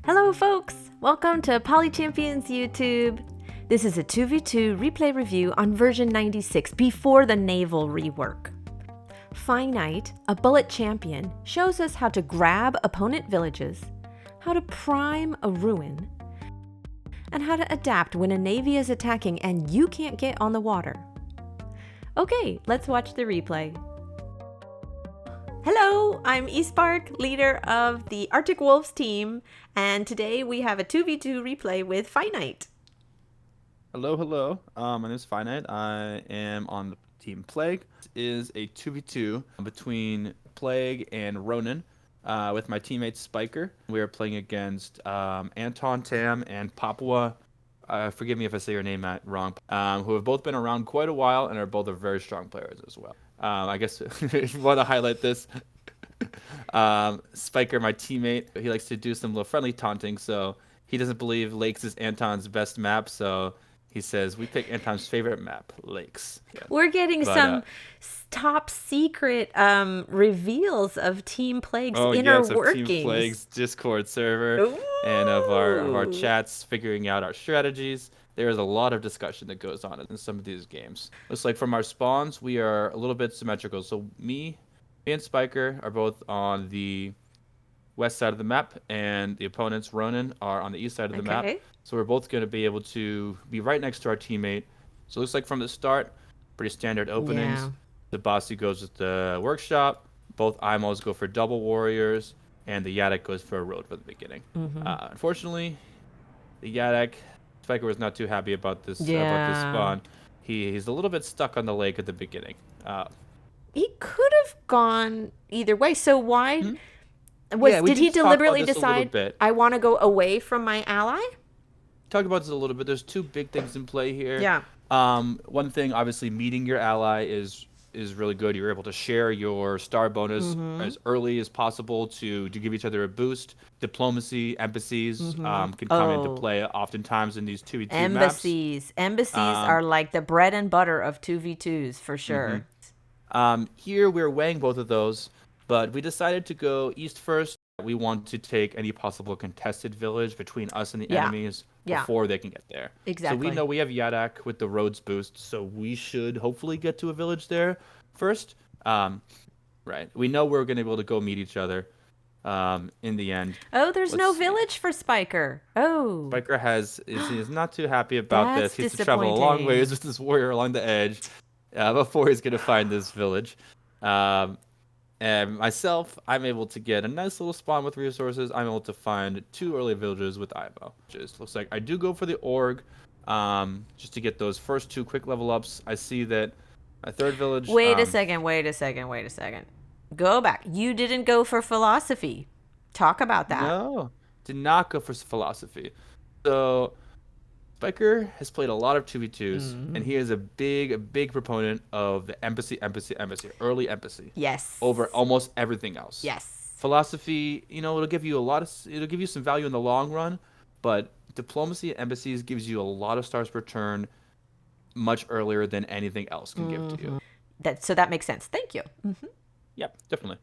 Hello folks! Welcome to Poly Champions YouTube. This is a 2v2 replay review on version 96 before the Naval rework. Finite, a bullet champion, shows us how to grab opponent villages, how to prime a ruin, and how to adapt when a navy is attacking and you can't get on the water. Okay, let's watch the replay. Hello, I'm Eastbark, leader of the Arctic Wolves team, and today we have a 2v2 replay with Finite. Hello. My name is Finite. I am on the team Plague. This is a 2v2 between Plague and Ronin with my teammate Spiker. We are playing against AntonTam and Papua. Forgive me if I say your name wrong. Who have both been around quite a while and are both very strong players as well. I guess if you want to highlight this, Spiker, my teammate, he likes to do some little friendly taunting, so he doesn't believe Lakes is Anton's best map, so he says we pick Anton's favorite map, Lakes. Yeah. We're getting some top secret reveals of Team Plague's inner workings. Of Team Plague's Discord server. Ooh. And of our chats figuring out our strategies. There is a lot of discussion that goes on in some of these games. Looks like from our spawns, we are a little bit symmetrical. So me and Spiker are both on the west side of the map, and the opponents, Ronin, are on the east side of the map. So we're both going to be able to be right next to our teammate. So it looks like from the start, pretty standard openings. Yeah. Zebasi goes with the workshop. Both IMOs go for double warriors, and the Yadakk goes for a road for the beginning. Unfortunately, the Yadakk, Spiker was not too happy about this spawn. He's a little bit stuck on the lake at the beginning. He could have gone either way. So why? Did he deliberately decide, I want to go away from my ally? Talked about this a little bit. There's two big things in play here. Yeah. One thing, obviously, meeting your ally is really good. You're able to share your star bonus as early as possible to give each other a boost. Diplomacy, embassies can come into play oftentimes in these 2v2 maps. Embassies are like the bread and butter of 2v2s for sure. Here we're weighing both of those, but we decided to go east first. We want to take any possible contested village between us and the enemies before they can get there. Exactly. So we know we have Yadakk with the roads boost, so we should hopefully get to a village there first. Right. We know we're going to be able to go meet each other in the end. Oh, there's no village for Spiker. Oh. Spiker is not too happy about this. He has to travel a long ways with this warrior along the edge before he's going to find this village. And myself, I'm able to get a nice little spawn with resources. I'm able to find 2 early villages with IMO. Looks like I do go for the org just to get those first 2 quick level ups. I see that my 3rd village... Wait a second. Go back. You didn't go for philosophy. Talk about that. No, did not go for philosophy. So... Spiker has played a lot of 2v2s, and he is a big proponent of the embassy, early embassy. Yes. Over almost everything else. Yes. Philosophy, it'll give you some value in the long run, but diplomacy and embassies gives you a lot of stars per turn much earlier than anything else can give to you. So that makes sense. Thank you. Yep, definitely.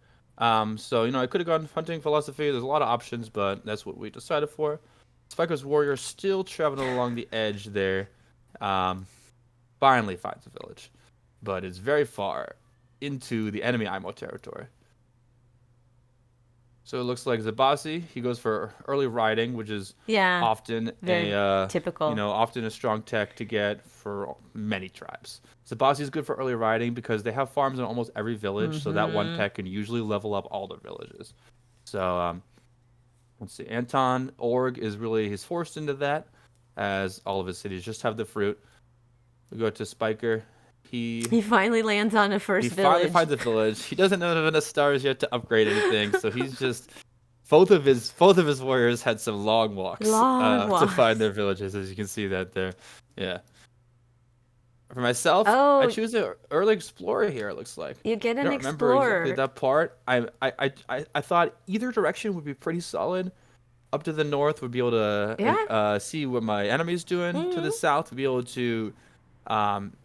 So, I could have gone hunting philosophy. There's a lot of options, but that's what we decided for. Spiker's warrior still traveling along the edge there. Finally finds a village, but it's very far into the enemy IMO territory. So it looks like Zebasi, he goes for early riding, which is often typical. Often a strong tech to get for many tribes. Zebasi is good for early riding because they have farms in almost every village, so that one tech can usually level up all the villages. So let's see. Anton Org he's forced into that, as all of his cities just have the fruit. We go to Spiker. He finally lands on a first village. He finally finds a village. He doesn't have enough stars yet to upgrade anything, so he's just both of his warriors had some long walks to find their villages, as you can see that there. Yeah. For myself, I choose an early explorer here. It looks like you get an explorer. I don't remember exactly that part. I thought either direction would be pretty solid. Up to the north, would be able to see what my enemy's doing. To the south, would be able to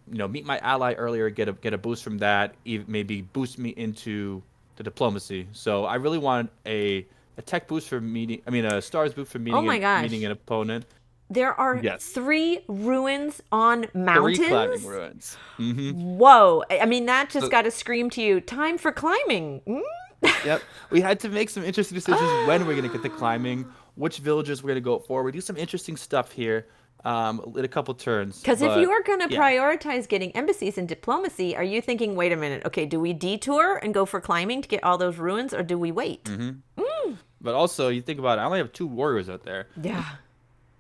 meet my ally earlier, get a boost from that, maybe boost me into the diplomacy. So I really want a a tech boost for meeting. I mean, a stars boost for Oh my meeting gosh. an opponent. There are Yes, 3 ruins on 3 climbing mountains? ruins. Mm-hmm. Whoa. I mean, that just So, got to scream to you, time for climbing. yep, we had to make some interesting decisions when we're gonna get the climbing, which villages we're gonna go for. We do some interesting stuff here, in a couple turns. Because if you But are going to yeah, prioritize getting embassies and diplomacy, are you thinking, wait a minute, okay, do we detour and go for climbing to get all those ruins, or do we wait? mm-hmm. But also you think about it, I only have 2 warriors out there. Yeah.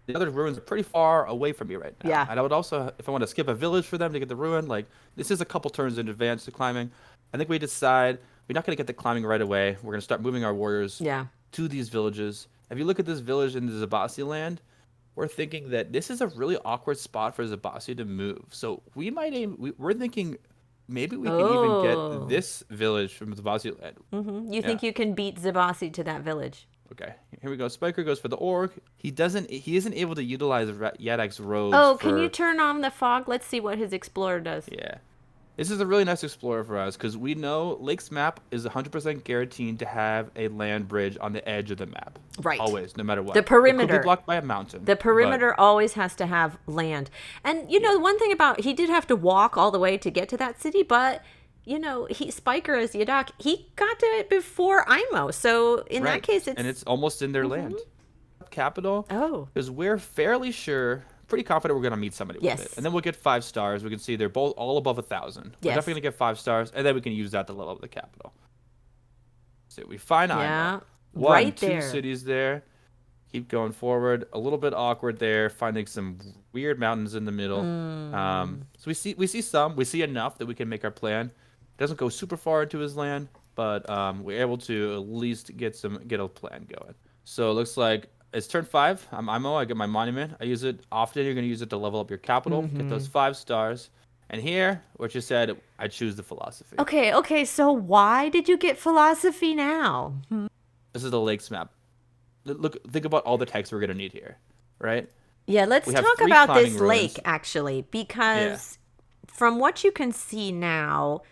The other ruins are pretty far away from me right now. Yeah. And I would also, if I want to skip a village for them to get the ruin, like this is a couple turns in advance to climbing. I think we decide we're not going to get the climbing right away. We're going to start moving our warriors Yeah. to these villages. If you look at this village in the Zebasi land, we're thinking that this is a really awkward spot for Zebasi to move. So we might aim, we're thinking maybe we can even get Oh. this village from Zebasi land. You Yeah. think you can beat Zebasi to that village? Okay, here we go. Spiker goes for the orc. He isn't able to utilize Yadakk's roads Oh, can you for, turn on the fog? Let's see what his explorer does. yeah. This is a really nice explorer for us because we know Lake's map is 100% guaranteed to have a land bridge on the edge of the map. Right. Always, no matter what. The It could perimeter. be blocked by a mountain. The but perimeter always has to have land. And, you know, one thing about, he did have to walk all the way to get to that city, but, you know, Spiker as Yadakk, he got to it before IMO. So in that right. case, it's... And it's almost in their land. Capital. Oh. Because we're fairly sure, pretty confident we're going to meet somebody Yes. with it. And then we'll get 5 stars. We can see they're both all above 1,000. We're Yes. definitely going to get 5 stars, and then we can use that to level up the capital. So we find Yeah. IMO. 1, Right 2 there. cities there. Keep going forward. A little bit awkward there, finding some weird mountains in the middle. So we see enough that we can make our plan. It doesn't go super far into his land, but we're able to at least get a plan going. So it looks like it's turn 5. I'm IMO. I get my monument. I use it often. You're going to use it to level up your capital, get those 5 stars. And here, what you said, I choose the philosophy. Okay, so why did you get philosophy now? This is the lakes map. Look, think about all the text we're going to need here, right? Yeah, let's We have talk 3 about climbing this ruins. lake, actually, because from what you can see now,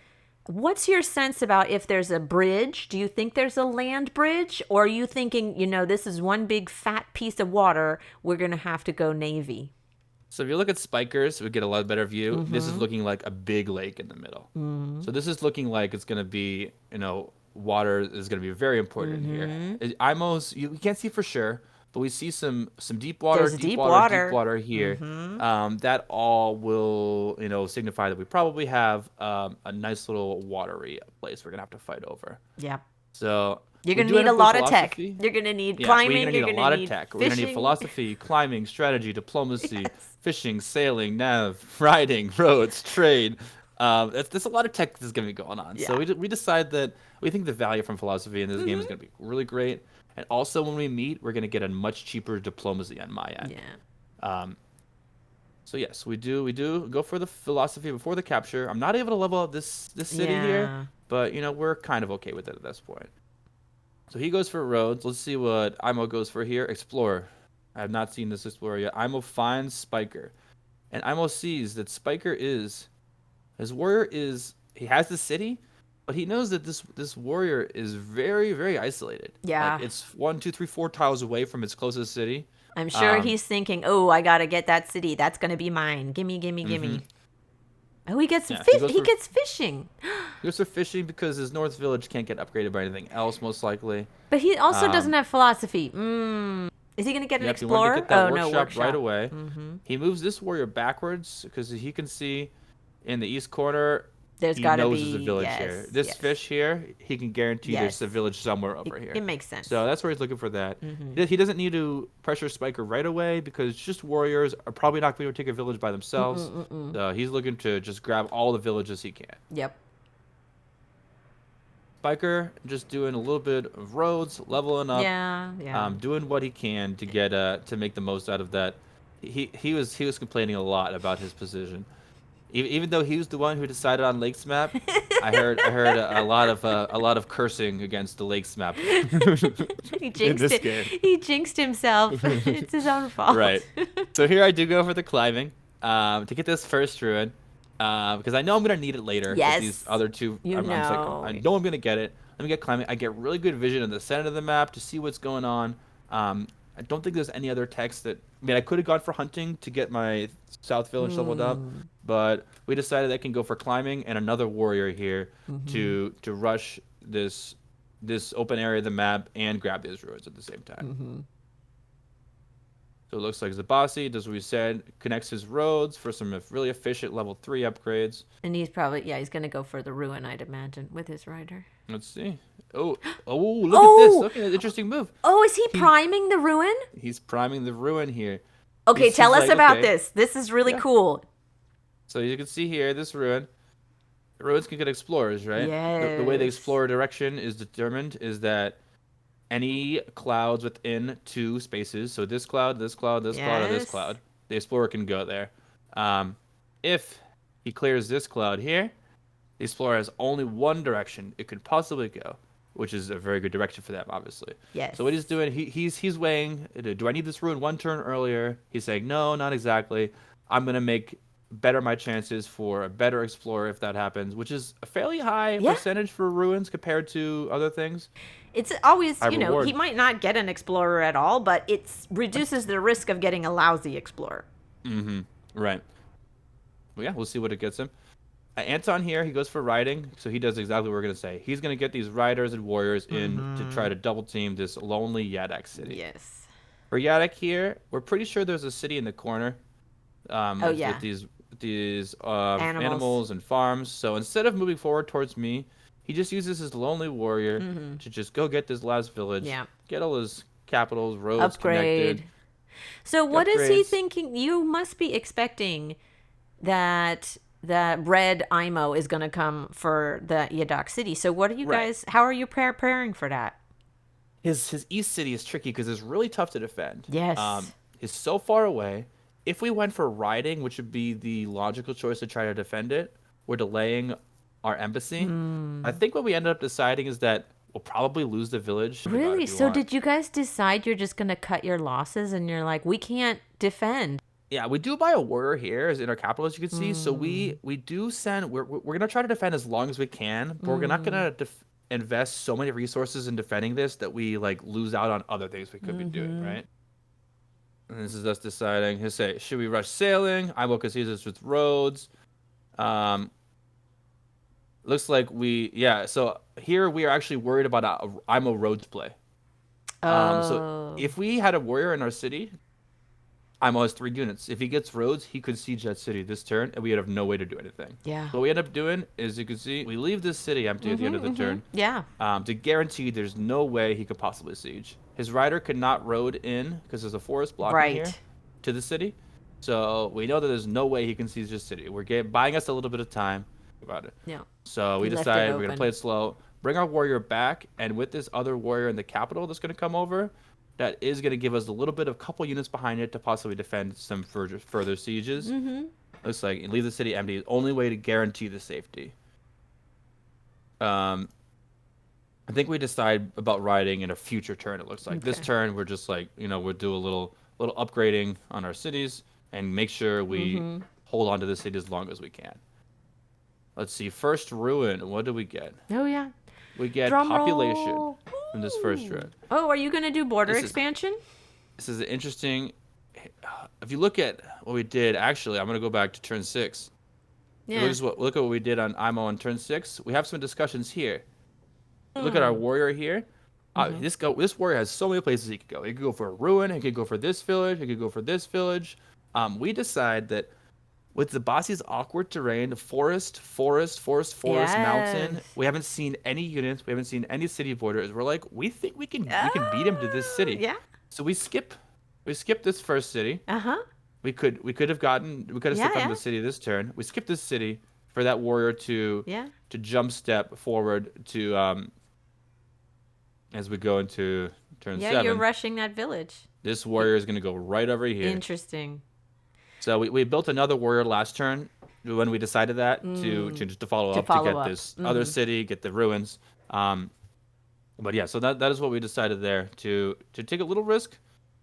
what's your sense about if there's a bridge? Do you think there's a land bridge? Or are you thinking, you know, this is one big fat piece of water, we're going to have to go navy? So if you look at Spikers, we get a lot better view. This is looking like a big lake in the middle. So this is looking like it's going to be, you know, water is going to be very important here. IMO's, you can't see for sure, but we see some deep water, There's deep deep water water. here. That all will, you know, signify that we probably have a nice little watery place we're going to have to fight over. Yeah. So You're we going do to end need a up with lot of tech. philosophy. You're going to need Yeah, climbing. we're gonna You're need a going lot to of need tech. We're fishing. gonna need philosophy, climbing, strategy, diplomacy, fishing, sailing, nav, riding, roads, trade. There's a lot of tech that's gonna be going on. So we decide that we think the value from philosophy in this game is gonna be really great. And also when we meet, we're gonna get a much cheaper diplomacy on my end. Yeah. So yes, we do go for the philosophy before the capture. I'm not able to level up this city here, but you know we're kind of okay with it at this point. So he goes for roads. Let's see what IMO goes for here. Explorer. I have not seen this explorer yet. IMO finds Spiker. And IMO sees that Spiker his warrior is, he has the city, but he knows that this warrior is very, very isolated. Yeah. Like it's 1, 2, 3, 4 tiles away from its closest city. I'm sure he's thinking, oh, I got to get that city. That's going to be mine. Gimme, gimme, gimme. Oh, he gets he gets fishing. He goes for fishing because his North Village can't get upgraded by anything else, most likely. But he also doesn't have philosophy. Is he going to get an Yep, he wanted explorer? to get that no, workshop right away. He moves this warrior backwards because he can see in the east corner. There's he got to knows be there's a village here. This fish here, he can guarantee there's a village somewhere over here. It makes sense. So that's where he's looking for that. He doesn't need to pressure Spiker right away because just warriors are probably not going to take a village by themselves. So he's looking to just grab all the villages he can. Yep. Spiker just doing a little bit of roads, leveling up. Yeah. Doing what he can to get to make the most out of that. He was complaining a lot about his position. Even though he was the one who decided on Lake's map, I heard a lot of cursing against the Lake's map. He jinxed it. Game. He jinxed himself. It's his own fault. Right. So here I do go for the climbing to get this first ruin because I know I'm gonna need it later. Yes. These other two, I know I'm gonna get it. Let me get climbing. I get really good vision in the center of the map to see what's going on. I don't think there's any other text that. I mean, I could have gone for hunting to get my South Village leveled up, but we decided I can go for climbing and another warrior here to rush this open area of the map and grab these ruins at the same time. So it looks like Zebasi does what we said, connects his roads for some really efficient level 3 upgrades. And he's probably, he's going to go for the ruin, I'd imagine, with his rider. Let's see. Oh, look at this. Look at an interesting move. Oh, is he priming the ruin? He's priming the ruin here. Okay, tell us about this. This is really cool. So you can see here, this ruin. Ruins can get explorers, right? Yes. The way the explorer direction is determined is that any clouds within 2 spaces, so this cloud, this cloud, this cloud, or this cloud, the explorer can go there. If he clears this cloud here, the explorer has only one direction it could possibly go, which is a very good direction for them, obviously. Yes. So what he's doing, he's weighing, do I need this ruin 1 turn earlier? He's saying, no, not exactly. I'm going to better my chances for a better explorer if that happens, which is a fairly high percentage for ruins compared to other things. It's always, reward. He might not get an explorer at all, but it reduces the risk of getting a lousy explorer. Right. Well, yeah, we'll see what it gets him. Anton here, he goes for riding, so he does exactly what we're going to say. He's going to get these riders and warriors in to try to double team this lonely Yadakk city. Yes. For Yadakk here, we're pretty sure there's a city in the corner with these animals and farms. So instead of moving forward towards me, he just uses his lonely warrior to just go get this last village, get all his capitals, roads connected. So what is he thinking? You must be expecting that red IMO is going to come for the Yadakk city. So what are you guys, how are you preparing for that? His east city is tricky because it's really tough to defend. Yes. It's so far away. If we went for riding, which would be the logical choice to try to defend it, we're delaying our embassy. I think what we ended up deciding is that we'll probably lose the village. Really? So did you guys decide you're just going to cut your losses and you're like, we can't defend? Yeah, we do buy a warrior here as in our capital, as you can see. So we do send. We're going to try to defend as long as we can, but we're not going to invest so many resources in defending this that we lose out on other things we could be doing, right? And this is us deciding. He'll say, should we rush sailing? I will confuse this with roads. Looks like so here we are actually worried about I'm a roads play. So if we had a warrior in our city, IMO has 3 units. If he gets roads, he could siege that city this turn, and we would have no way to do anything. Yeah. What we end up doing is, you can see, we leave this city empty at the end of the turn. Yeah. To guarantee there's no way he could possibly siege. His rider could not road in because there's a forest blocking here to the city. So we know that there's no way he can siege this city. We're buying us a little bit of time about it. Yeah. So we decided we're going to play it slow, bring our warrior back, and with this other warrior in the capital that's going to come over, that is going to give us a little bit of couple units behind it to possibly defend some further sieges. Looks like leave the city empty. Only way to guarantee the safety. I think we decide about riding in a future turn. It looks like this turn we're just we'll do a little upgrading on our cities and make sure we hold on to the city as long as we can. Let's see. First ruin. What do we get? Oh yeah. We get population from this first ruin. Oh, are you going to do border expansion? This is an interesting. If you look at what we did, actually, I'm going to go back to turn 6. Yeah. Look at what we did on IMO on turn 6. We have some discussions here. Look at our warrior here. This warrior has so many places he could go. He could go for a ruin. He could go for this village. He could go for this village. We decide that with Zebasi's awkward terrain, forest, mountain. We haven't seen any units. We haven't seen any city borders. We're like, we think we can beat him to this city. Yeah. So we skip this first city. We could have stepped on the city this turn. We skip this city for that warrior to jump step forward to as we go into turn 7. Yeah, you're rushing that village. This warrior is going to go right over here. Interesting. So we built another warrior last turn when we decided that to follow up to get this other city, get the ruins. But yeah, so that is what we decided there to take a little risk.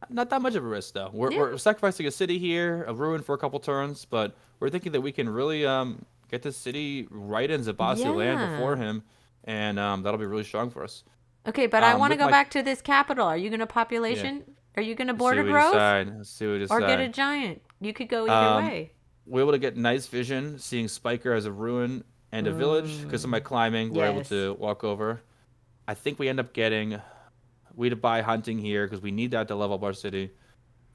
Not that much of a risk though. We're sacrificing a city here, a ruin for a couple turns, but we're thinking that we can really get this city right in Zebasi land before him and that'll be really strong for us. Okay, but I want to With go my back to this capital. Are you going to yeah, population? Are you going to let's see border what we growth? decide. Let's see what we Or get a decide. giant? You could go either Um, way. we're able to get nice vision, seeing Spiker as a ruin and a village. Because of my climbing, we're able Yes. to walk over. I think we end up getting we to buy hunting here because we need that to level up our city.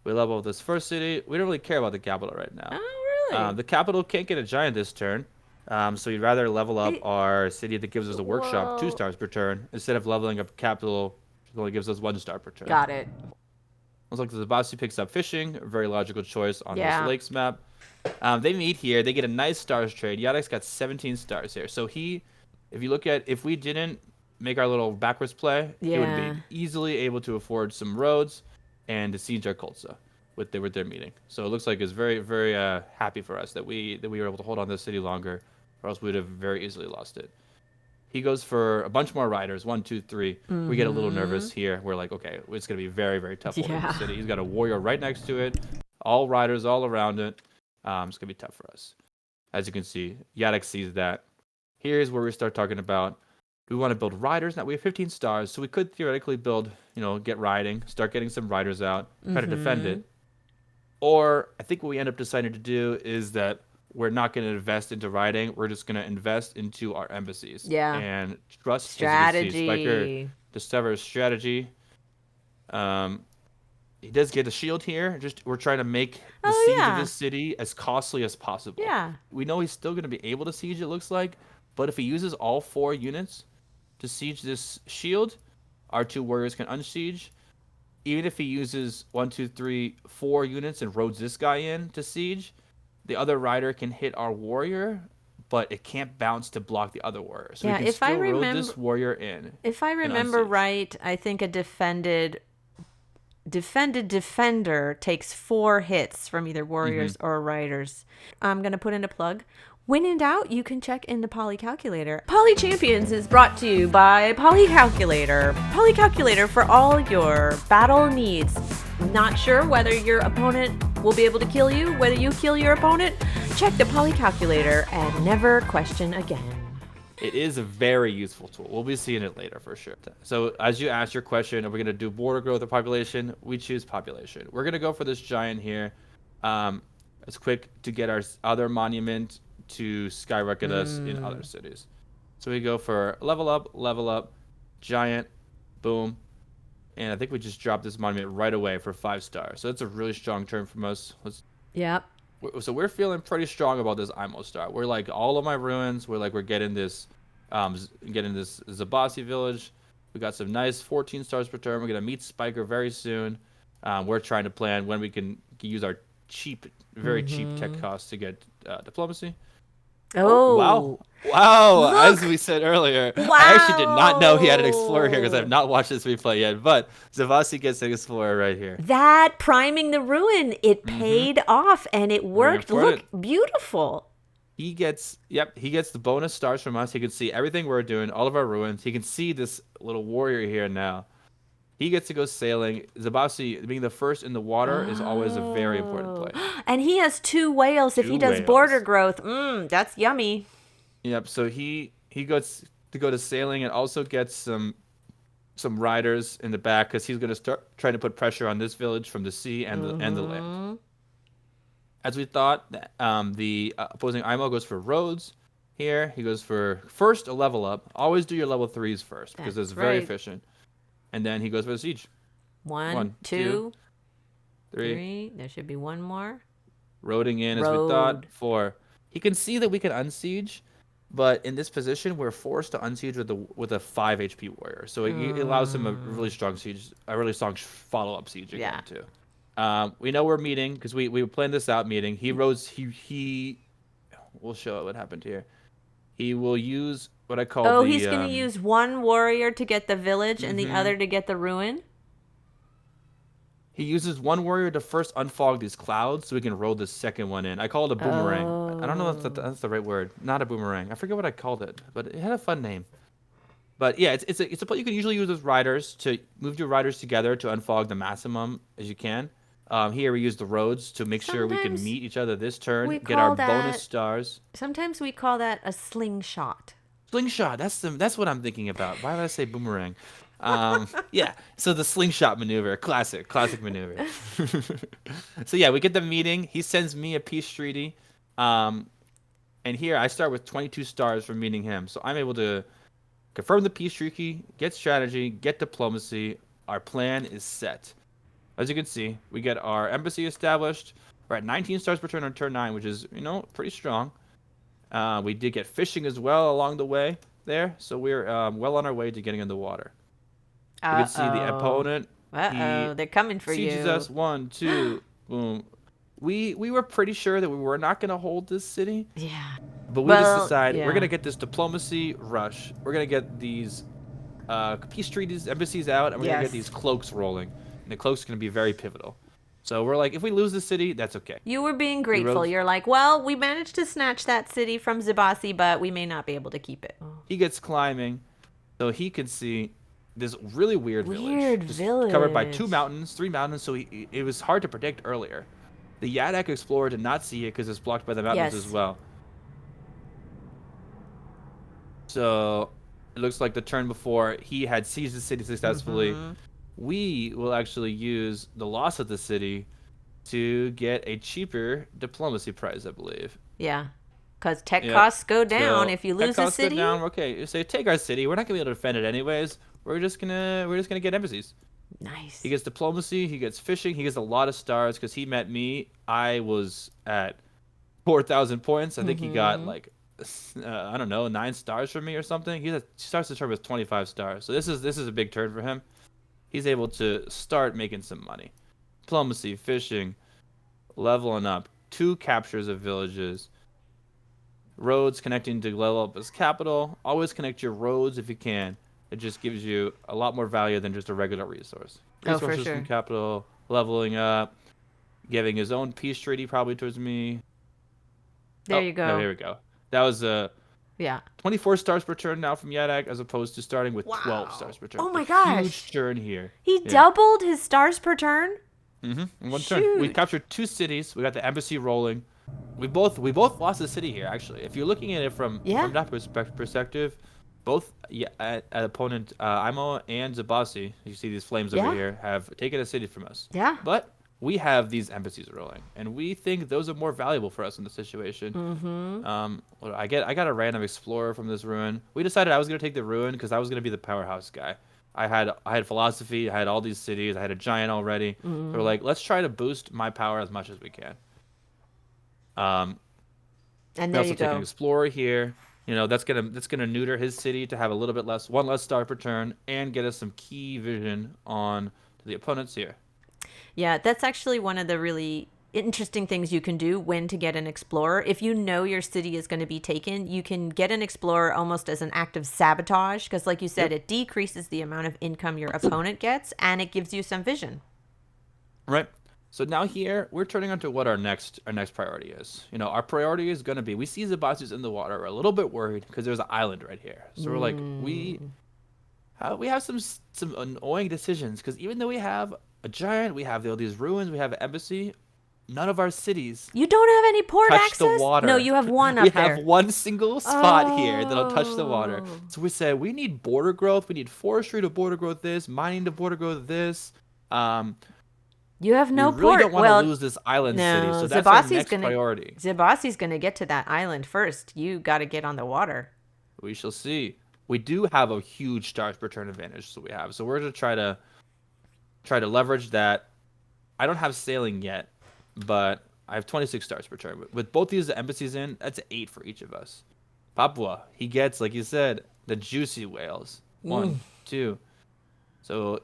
We level up this first city. We don't really care about the capital right now. Oh, really? The capital can't get a giant this turn. So we'd rather level up It, our city that gives us a workshop 2 well, stars per turn instead of leveling up capital that only gives us 1 star per turn. got it. Looks like the Zebasi picks up fishing, a very logical choice on this Yeah. lakes map. They meet here. They get a nice stars trade. Yadakk's got 17 stars here. So if you look at, if we didn't make our little backwards play, he would Yeah. be easily able to afford some roads and to siege our Kulsa with their meeting. So it looks like it's very, very happy for us that we were able to hold on this city longer, or else we would have very easily lost it. He goes for a bunch more riders, 1, 2, 3. We get a little nervous here. We're like, okay, it's going to be very, very tough holding the Yeah. city. He's got a warrior right next to it, all riders all around it. It's going to be tough for us. As you can see, Yadakk sees that. Here's where we start talking about, we want to build riders. Now we have 15 stars, so we could theoretically build, get riding, start getting some riders out, try to defend it. Or I think what we end up deciding to do is that we're not going to invest into riding. We're just going to invest into our embassies. Yeah. And trust, as you can see, Spiker Strategy. discovers strategy. He does get a shield here. Just we're trying to make the siege of this city as costly as possible. Yeah. We know he's still going to be able to siege, it looks like. But if he uses all 4 units to siege this shield, our 2 warriors can unsiege. Even if he uses 1, 2, 3, 4 units and roads this guy in to siege, the other rider can hit our warrior, but it can't bounce to block the other warrior. So we can still road this warrior in. If I remember right, I think a defended defender takes 4 hits from either warriors or riders. I'm going to put in a plug. When in doubt, you can check in the Poly Calculator. Poly Champions is brought to you by Poly Calculator. Poly Calculator for all your battle needs. Not sure whether your opponent will be able to kill you, whether you kill your opponent? Check the Poly Calculator and never question again. It is a very useful tool. We'll be seeing it later for sure. So as you asked your question, are we going to do border growth or population? We choose population. We're going to go for this giant here. It's quick to get our other monument to skyrocket us in other cities. So we go for level up, giant, boom. And I think we just dropped this monument right away for 5 stars. So that's a really strong turn from us. Yep. So we're feeling pretty strong about this IMO star. We're like all of my ruins. We're getting this Zebasi village. We got some nice 14 stars per turn. We're gonna meet Spiker very soon. We're trying to plan when we can use our very cheap tech costs to get diplomacy. Oh, wow! Look. As we said earlier, I actually did not know he had an explorer here because I have not watched this replay yet. But Zebasi gets an explorer right here. That priming the ruin, it paid off and it worked. Look, beautiful. He gets the bonus stars from us. He can see everything we're doing, all of our ruins. He can see this little warrior here now. He gets to go sailing. Zebasi being the first in the water is always a very important play. And he has 2 whales if he does border growth. That's yummy. Yep. So he goes to go to sailing and also gets some riders in the back because he's going to start trying to put pressure on this village from the sea and the land. As we thought, the opposing IMO goes for roads. Here he goes for first a level up. Always do your level 3s first because it's very efficient. And then he goes for the siege. 1, 2, 3. There should be 1 more. Roading in as we thought. 4. He can see that we can unsiege, but in this position we're forced to unsiege with a 5 HP warrior. So it allows him a really strong follow-up siege again too. We know we're meeting because we planned this out meeting. He roads. We'll show what happened here. He will use what I call he's going to use 1 warrior to get the village and the other to get the ruin? He uses 1 warrior to first unfog these clouds so we can roll the second one in. I call it a boomerang. I don't know if that's the right word. Not a boomerang. I forget what I called it, but it had a fun name. But yeah, it's a play you can usually use with riders to move your riders together to unfog the maximum as you can. Here we use the roads to make sure we can meet each other this turn, get our bonus stars. Sometimes we call that a slingshot. Slingshot. That's what I'm thinking about. Why would I say boomerang? Yeah. So the slingshot maneuver, classic maneuver. So yeah, we get the meeting. He sends me a peace treaty, and here I start with 22 stars from meeting him. So I'm able to confirm the peace treaty, get strategy, get diplomacy. Our plan is set. As you can see, we get our embassy established. We're at 19 stars per turn on turn 9, which is, pretty strong. We did get fishing as well along the way there, so we're well on our way to getting in the water. You can see the opponent. They're coming for you. Sieges us. 1, 2, boom. We were pretty sure that we were not going to hold this city. Yeah. But we just decided we're going to get this diplomacy rush. We're going to get these peace treaties, embassies out, and we're going to get these cloaks rolling. And the cloaks going to be very pivotal. So we're like, if we lose the city, that's okay. You were being grateful. You're like, well, we managed to snatch that city from Zebasi, but we may not be able to keep it. He gets climbing, so he can see this really weird village. Village. Covered by 2 mountains, 3 mountains, so it was hard to predict earlier. The Yadakk explorer did not see it because it's blocked by the mountains as well. So it looks like the turn before he had seized the city successfully. We will actually use the loss of the city to get a cheaper diplomacy prize, I believe. Yeah, because tech costs go down if you lose a city. Tech costs go down. Okay, so take our city. We're not gonna be able to defend it anyways. We're just gonna get embassies. Nice. He gets diplomacy. He gets fishing. He gets a lot of stars because he met me. I was at 4,000 points. I think he got like I don't know, 9 stars from me or something. He starts the turn with 25 stars. So this is a big turn for him. He's able to start making some money. Diplomacy, fishing, leveling up, 2 captures of villages, roads connecting to level up his capital. Always connect your roads if you can. It just gives you a lot more value than just a regular resource. Resources from capital, leveling up, giving his own peace treaty probably towards me. There you go. No, here we go. That was 24 stars per turn now from Yadakk, as opposed to starting with 12 stars per turn. Oh my gosh. Huge turn here. He doubled his stars per turn? In one turn. We captured 2 cities. We got the embassy rolling. We both lost the city here, actually. If you're looking at it from that perspective, both opponent Imo and Zebasi, you see these flames over here, have taken a city from us. Yeah. But we have these embassies rolling, and we think those are more valuable for us in this situation. I got a random explorer from this ruin. We decided I was going to take the ruin because I was going to be the powerhouse guy. I had philosophy, I had all these cities, I had a giant already. So we're like, let's try to boost my power as much as we can. And there we also you take go. an explorer here. That's gonna neuter his city to have a little bit one less star per turn, and get us some key vision on to the opponents here. Yeah, that's actually one of the really interesting things you can do when to get an explorer. If you know your city is going to be taken, you can get an explorer almost as an act of sabotage, because like you said, it decreases the amount of income your opponent gets, and it gives you some vision. Right. So now here, we're turning on to what our next priority is. Our priority is going to be, we see Zebasi's in the water. We're a little bit worried because there's an island right here. So we're like, we have some annoying decisions, because even though we have a giant, we have all these ruins, we have an embassy, none of our cities You don't have any port touch access? the water. No, you have one up there. We have one single spot here that'll touch the water. So we said we need border growth. We need forestry to border growth this, mining to border growth this. You have no we really port. don't want to lose this island city, so that's our next priority. Zebasi's going to get to that island first. You got to get on the water. We shall see. We do have a huge stars per turn advantage, so we're going to try to leverage that. I don't have sailing yet, but I have 26 stars per turn. With both these embassies in, that's 8 for each of us. Papua, he gets, like you said, the juicy whales. 1, 2. So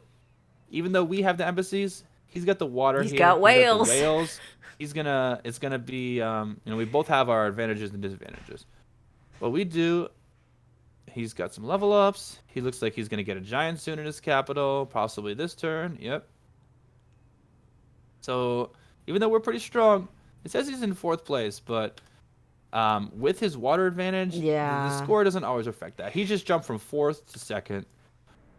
even though we have the embassies, he's got the water here. He's got whales. He's got the whales. It's gonna be we both have our advantages and disadvantages. What we do, he's got some level ups. He looks like he's gonna get a giant soon in his capital, possibly this turn. Yep. So even though we're pretty strong, it says he's in 4th place, but with his water advantage, the score doesn't always affect that. He just jumped from 4th to 2nd.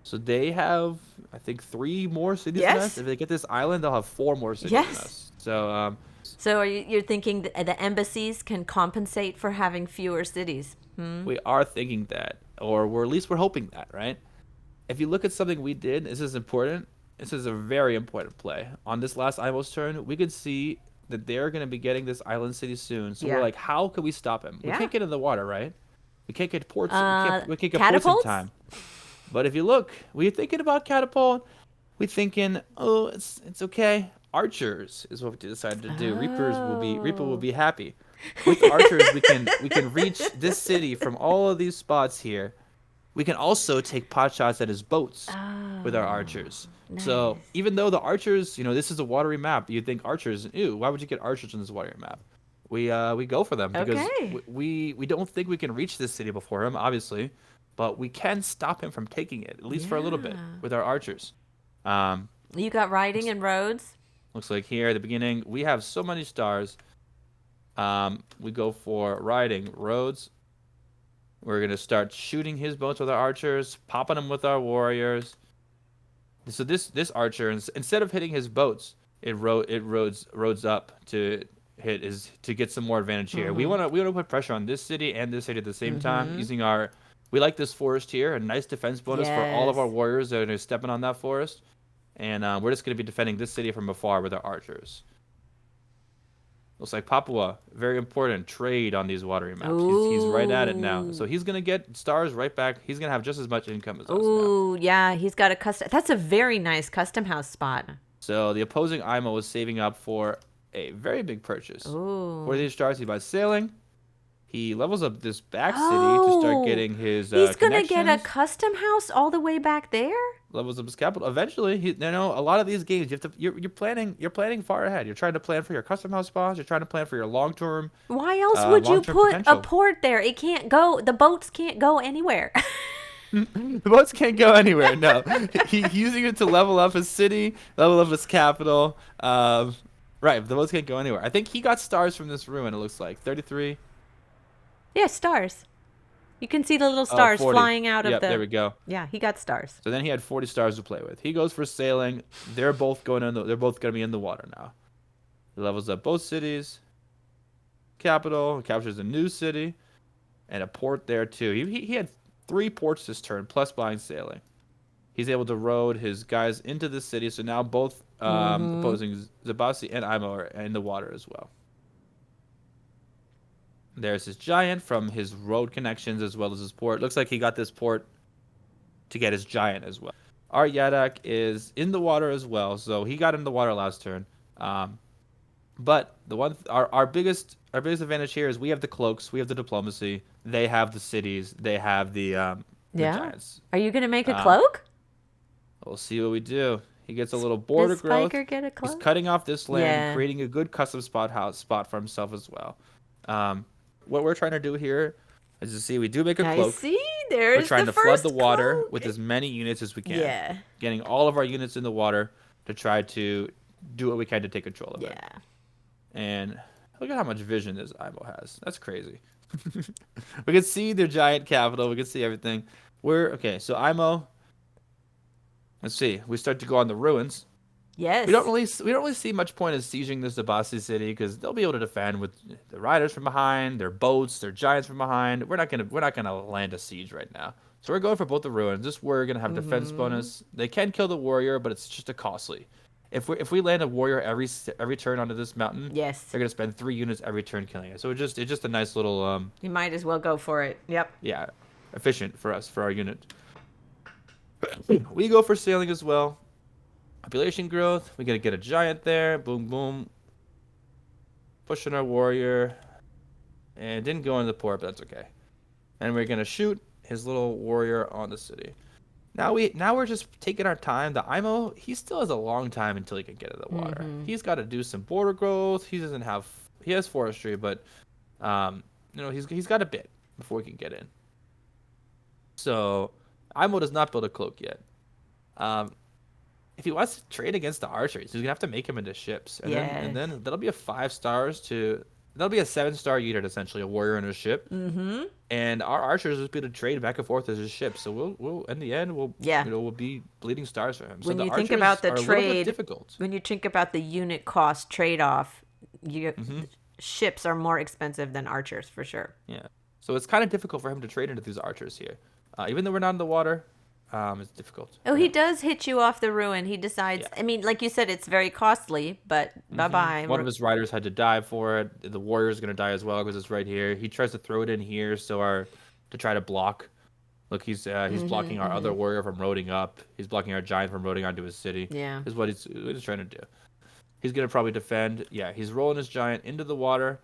So they have, I think, 3 more cities than us. If they get this island, they'll have 4 more cities than us. So So you're thinking the embassies can compensate for having fewer cities? We are thinking that, or we're at least we're hoping that, right? If you look at something we did, this is important. This is a very important play. On this last IMO's turn, we could see that they're going to be getting this island city soon. So we're like, how can we stop him? We can't get in the water, right? We can't get ports. We can't get ports in time. But if you look, we're thinking about catapult. We're thinking, oh, it's okay. Archers is what we decided to do. Reaper will be happy. With archers, we can reach this city from all of these spots here. We can also take pot shots at his boats with our archers. Nice. So even though the archers, this is a watery map, you'd think archers, ew, why would you get archers on this watery map? We go for them because we don't think we can reach this city before him, obviously, but we can stop him from taking it, at least for a little bit, with our archers. You got riding and roads? Looks like here at the beginning, we have so many stars. We go for riding, roads. We're going to start shooting his boats with our archers, popping them with our warriors. So this archer, instead of hitting his boats, it roads up to get some more advantage here. We want to put pressure on this city and this city at the same time using we like this forest here, a nice defense bonus for all of our warriors that are stepping on that forest. And we're just going to be defending this city from afar with our archers. Looks like Papua, very important trade on these watery maps. He's right at it now. So he's going to get stars right back. He's going to have just as much income as us now. Yeah, he's got a custom. That's a very nice custom house spot. So the opposing IMO is saving up for a very big purchase. For these stars, he buys sailing. He levels up this back city to start getting his He's going to get a custom house all the way back there? Levels up his capital. Eventually, a lot of these games, you're planning far ahead. You're trying to plan for your custom house spots. You're trying to plan for your long term. Why else would you put a port there? It can't go. The boats can't go anywhere. The boats can't go anywhere. No, he's using it to level up his city, level up his capital. Right, the boats can't go anywhere. I think he got stars from this ruin. It looks like 33. Yeah, stars. You can see the little stars flying out of the... there we go. Yeah, he got stars. So then he had 40 stars to play with. He goes for sailing. They're both going they're both going to be in the water now. He levels up both cities. Capital. Captures a new city. And a port there, too. He had 3 ports this turn, plus buying sailing. He's able to road his guys into the city. So now both opposing Zebasi and Imo are in the water as well. There's his giant from his road connections as well as his port. Looks like he got this port to get his giant as well. Our Yadakk is in the water as well, so he got in the water last turn. But our biggest advantage here is we have the cloaks, we have the diplomacy, they have the cities, they have the giants. Are you gonna make a cloak? We'll see what we do. He gets a little border growth. Does Spiker get a cloak? He's cutting off this land, creating a good custom spot for himself as well. What we're trying to do here is to see we do make a cloak. There's we're trying to flood the water with as many units as we can. Yeah. Getting all of our units in the water to try to do what we can to take control of it. Yeah. And look at how much vision this IMO has. That's crazy. We can see their giant capital. We can see everything. So IMO. Let's see. We start to go on the ruins. Yes. We don't really see much point in sieging this Zebasi city because they'll be able to defend with the riders from behind, their boats, their giants from behind. We're not gonna land a siege right now. So we're going for both the ruins. This warrior gonna have defense bonus. They can kill the warrior, but it's just a costly. If we land a warrior every turn onto this mountain, they're gonna spend 3 units every turn killing it. So it's just a nice little. You might as well go for it. Yep. Yeah, efficient for us for our unit. We go for sailing as well. Population growth. We gotta get a giant there. Boom, boom. Pushing our warrior. And didn't go into the port, but that's okay. And we're gonna shoot his little warrior on the city. Now we're just taking our time. The IMO, he still has a long time until he can get in the water. He's got to do some border growth. He has forestry, but he's got a bit before he can get in. So IMO does not build a cloak yet. If he wants to trade against the archers, he's gonna have to make him into ships, and then that'll be a 5 stars to. That'll be a 7-star unit, essentially, a warrior and a ship. Mm-hmm. And our archers will be able to trade back and forth as his ship. So we'll in the end we'll be bleeding stars for him. So when you think about the trade, difficult. When you think about the unit cost trade off, ships are more expensive than archers for sure. Yeah. So it's kind of difficult for him to trade into these archers here. Even though we're not in the water, it's difficult. Oh, he does hit you off the ruin. He decides. Yeah. I mean, like you said, it's very costly, but bye-bye. One of his riders had to die for it. The warrior's gonna die as well because it's right here. He tries to throw it in here to try to block. Look, he's blocking our other warrior from roading up. He's blocking our giant from roading onto his city. Yeah. Is what he's trying to do. He's gonna probably defend. Yeah, he's rolling his giant into the water.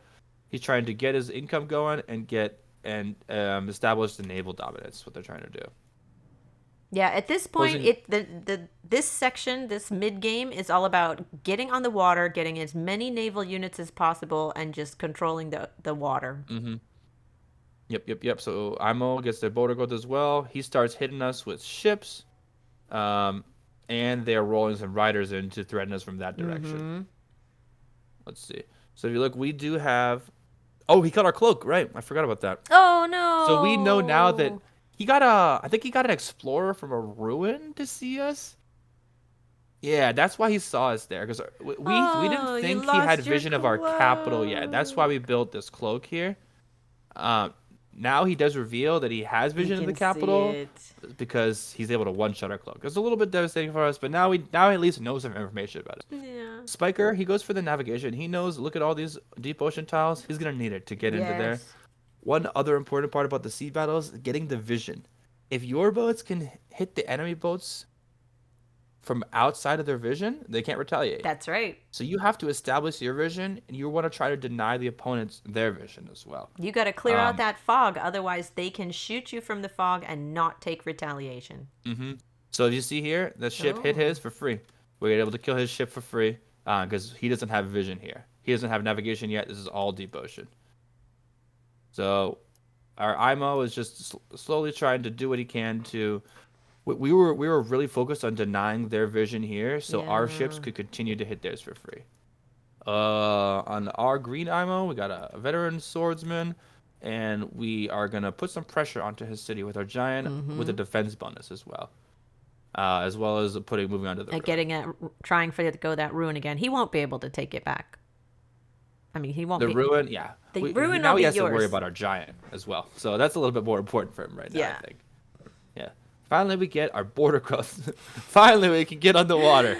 He's trying to get his income going and establish the naval dominance. What they're trying to do. Yeah, at this point, this section, this mid game, is all about getting on the water, getting as many naval units as possible, and just controlling the water. Yep. So Imo gets their border growth as well. He starts hitting us with ships, and they are rolling some riders in to threaten us from that direction. Let's see. So if you look, we do have. Oh, he cut our cloak, right? I forgot about that. Oh no! So we know now that I think he got an explorer from a ruin to see us. Yeah, that's why he saw us there, because we didn't think he had vision of our capital yet. That's why we built this cloak here. Now he does reveal that he has vision of the capital because he's able to one-shot our cloak. It's a little bit devastating for us, but now at least know some information about it. Yeah. Spiker, he goes for the navigation. He knows, look at all these deep ocean tiles. He's going to need it to get into there. One other important part about the sea battles is getting the vision. If your boats can hit the enemy boats from outside of their vision, they can't retaliate. That's right. So you have to establish your vision, and you want to try to deny the opponents their vision as well. You got to clear out that fog, otherwise they can shoot you from the fog and not take retaliation. So if you see here, the ship hit his for free. We were able to kill his ship for free because he doesn't have vision here. He doesn't have navigation yet. This is all deep ocean. So our IMO is just slowly trying to do what he can to. We were really focused on denying their vision here, so our ships could continue to hit theirs for free. On our green IMO, we got a veteran swordsman, and we are gonna put some pressure onto his city with our giant with a defense bonus as well as moving on to the trying for it to go that ruin again. He won't be able to take it back. I mean, he won't. The ruin, yeah. The ruin now will he be has yours. to worry about our giant as well, so that's a little bit more important for him right now. I think. Yeah. Finally, we get our border growth. Finally, we can get on the water.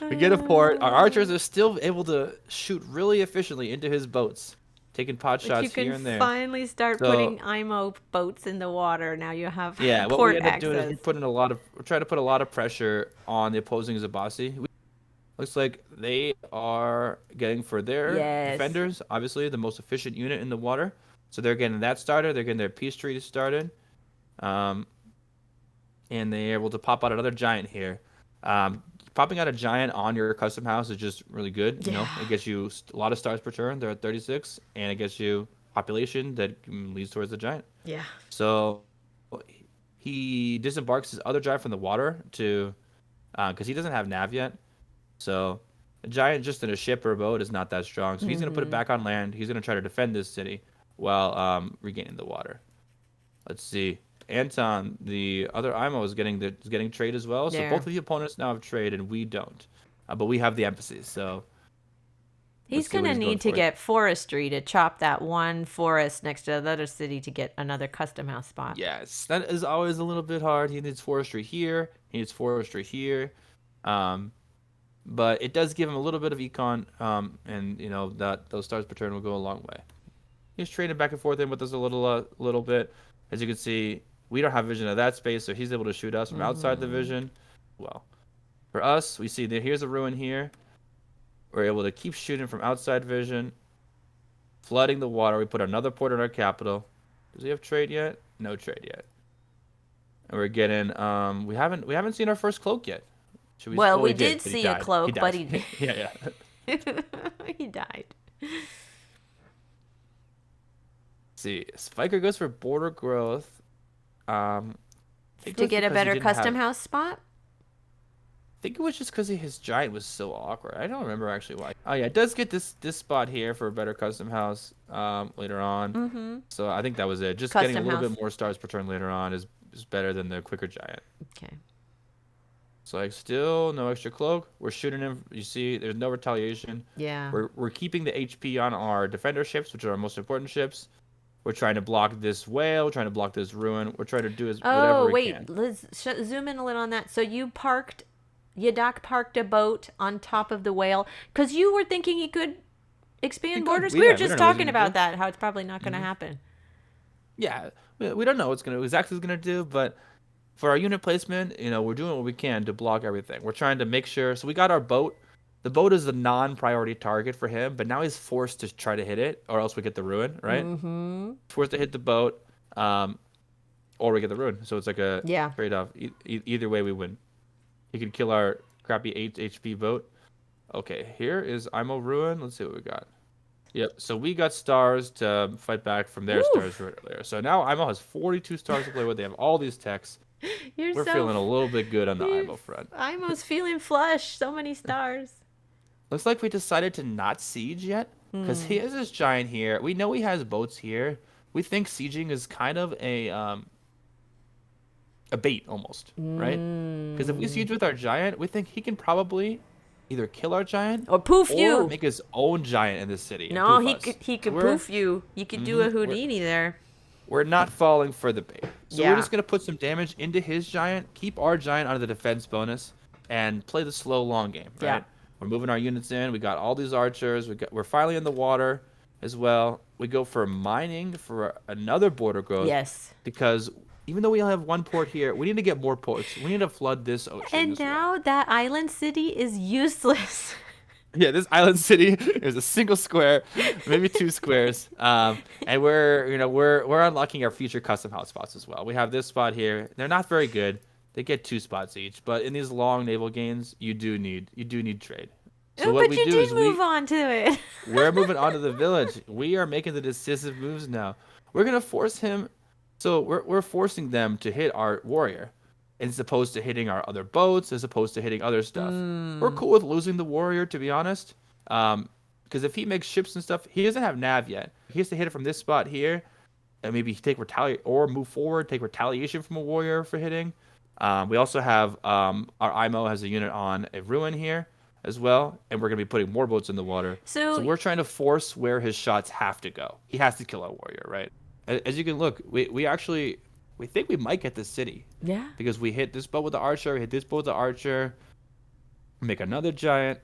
We get a port. Our archers are still able to shoot really efficiently into his boats, taking pot shots here and there. You can finally start putting IMO boats in the water. Now you have what port we end up doing is we're trying to put a lot of pressure on the opposing Zebasi. Looks like they are getting for their defenders, obviously the most efficient unit in the water. So they're getting that started. They're getting their peace treaty started. And they're able to pop out another giant here. Popping out a giant on your custom house is just really good. You know, it gets you a lot of stars per turn. They're at 36, and it gets you population that leads towards the giant. Yeah. So he disembarks his other giant from the water because he doesn't have nav yet. So a giant just in a ship or a boat is not that strong. So he's going to put it back on land. He's going to try to defend this city while regaining the water. Let's see. Anton, the other IMO, is getting trade as well. So both of the opponents now have trade, and we don't. But we have the embassies, so he's going to need to get forestry to chop that one forest next to the other city to get another custom house spot. Yes, that is always a little bit hard. He needs forestry here. He needs forestry here. But it does give him a little bit of econ, and you know that those stars per turn will go a long way. He's trading back and forth in with us a little bit. As you can see, we don't have vision of that space, so he's able to shoot us from outside the vision. Well, for us, we see that here's a ruin here. We're able to keep shooting from outside vision, flooding the water. We put another port in our capital. Does he have trade yet? No trade yet. And we're getting we haven't seen our first cloak yet. We did see a cloak, but he yeah. he died. See, Spiker goes for border growth. To get a better custom house spot? I think it was just because his giant was so awkward. I don't remember actually why. Oh yeah, it does get this spot here for a better custom house later on. So I think that was it. Just getting a little bit more stars per turn later on is better than the quicker giant. Okay. So like still no extra cloak. We're shooting him. You see, there's no retaliation. Yeah. We're keeping the HP on our defender ships, which are our most important ships. We're trying to block this whale. We're trying to block this ruin. We're trying to do whatever Oh, we wait. can. Let's zoom in a little on that. So Yadakk parked a boat on top of the whale because you were thinking he could expand borders. We were We just don't know what he's talking gonna about do. that, how it's probably not going to happen. Yeah, we don't know exactly what's gonna do, but for our unit placement, we're doing what we can to block everything. We're trying to make sure. So we got our boat. The boat is the non-priority target for him, but now he's forced to try to hit it, or else we get the ruin, right? Mm-hmm. Forced to hit the boat, or we get the ruin. So it's like a Yeah. trade-off. Either way, we win. He can kill our crappy 8 HP boat. Okay, here is IMO ruin. Let's see what we got. Yep. So we got stars to fight back from their stars earlier. So now IMO has 42 stars to play with. They have all these techs. We're feeling a little bit good on the IMO front. IMO's feeling flush. So many stars. Looks like we decided to not siege yet, because he has this giant here. We know he has boats here. We think sieging is kind of a bait almost, right? Because if we siege with our giant, we think he can probably either kill our giant Or poof you. make his own giant in this city. No, and poof us. he could poof you. You could do a Houdini there. We're not falling for the bait. So Yeah. we're just going to put some damage into his giant, keep our giant under the defense bonus, and play the slow long game, right? Yeah. We're moving our units in. We got all these archers. We're finally in the water as well. We go for mining for another border growth. Yes. Because even though we only have one port here, we need to get more ports. We need to flood this ocean And as well. now that island city is useless. Yeah, this island city is a single square, maybe 2 squares, and we're unlocking our future custom house spots as well. We have this spot here. They're not very good. They get 2 spots each, but in these long naval games, you do need trade. So what but we you do did is move on to it. we're moving on to the village. We are making the decisive moves now. We're gonna force him. So we're forcing them to hit our warrior, as opposed to hitting our other boats, as opposed to hitting other stuff. We're cool with losing the warrior, to be honest. Because if he makes ships and stuff, he doesn't have nav yet. He has to hit it from this spot here, and maybe take retaliate or move forward, take retaliation from a warrior for hitting. We also have our IMO has a unit on a ruin here as well, and we're gonna be putting more boats in the water. So we're trying to force where his shots have to go. He has to kill our warrior, right? As you can look, we think we might get this city. Yeah. Because we hit this boat with the archer, we hit this boat with the archer, make another giant.